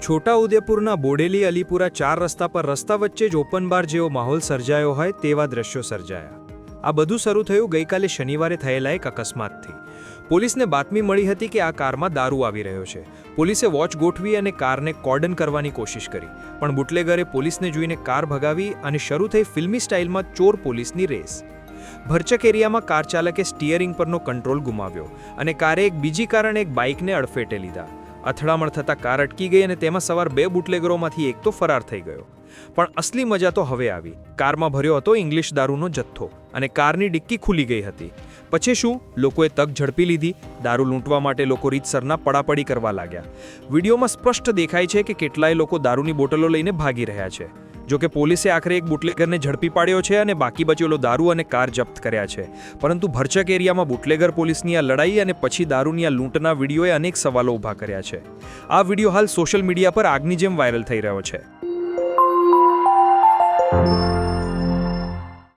છોટાઉદેપુરના બોડેલી અલીપુરા 4 રસ્તા પર રસ્તા વચ્ચે જ ઓપન બાર જેવો માહોલ સર્જાયો હોય તેવા દ્રશ્યો સર્જાયા. આ બધું શરૂ થયું ગઈકાલે શનિવારે થયેલા એક અકસ્માતથી. પોલીસને બાતમી મળી હતી કે આ કારમાં દારૂ આવી રહ્યો છે. પોલીસે વોચ ગોઠવી અને કારને કોર્ડન કરવાની કોશિશ કરી, પણ બુટલેગરે પોલીસને જોઈને કાર ભગાવી અને શરૂ થઈ ફિલ્મી સ્ટાઇલમાં ચોર પોલીસની રેસ. ભરચક એરિયામાં કાર ચાલકે સ્ટીયરિંગ પરનો કંટ્રોલ ગુમાવ્યો અને કારે એક બીજી કાર અને એક બાઇકને અડફેટે લીધા. અથડામણ થતાં કાર અટકી ગઈ અને તેમાં સવાર 2 બુટલેગરોમાંથી એક તો ફરાર થઈ ગયો. પણ અસલી મજા તો હવે આવી. કારમાં ભર્યો હતો ઇંગ્લિશ દારૂનો જથ્થો અને કારની ડિક્કી ખુલી ગઈ હતી. પછી શું? લોકોએ તક ઝડપી લીધી. દારૂ લૂંટવા માટે લોકો રીતસરના પડાપડી કરવા લાગ્યા. વિડીયોમાં સ્પષ્ટ દેખાય છે કે કેટલાય લોકો દારૂની બોટલો લઈને ભાગી રહ્યા છે. જોકે પોલીસે આખરે એક બુટલેગરને ઝડપી પાડ્યો છે અને બાકી બચેલો દારૂ અને કાર જપ્ત કર્યા છે. પરંતુ ભરચક એરિયામાં બુટલેગર પોલીસની આ લડાઈ અને પછી દારૂની આ લૂંટના વિડીયોએ અનેક સવાલો ઊભા કર્યા છે. આ વિડીયો હાલ સોશિયલ મીડિયા પર આગની જેમ વાયરલ થઈ રહ્યો છે.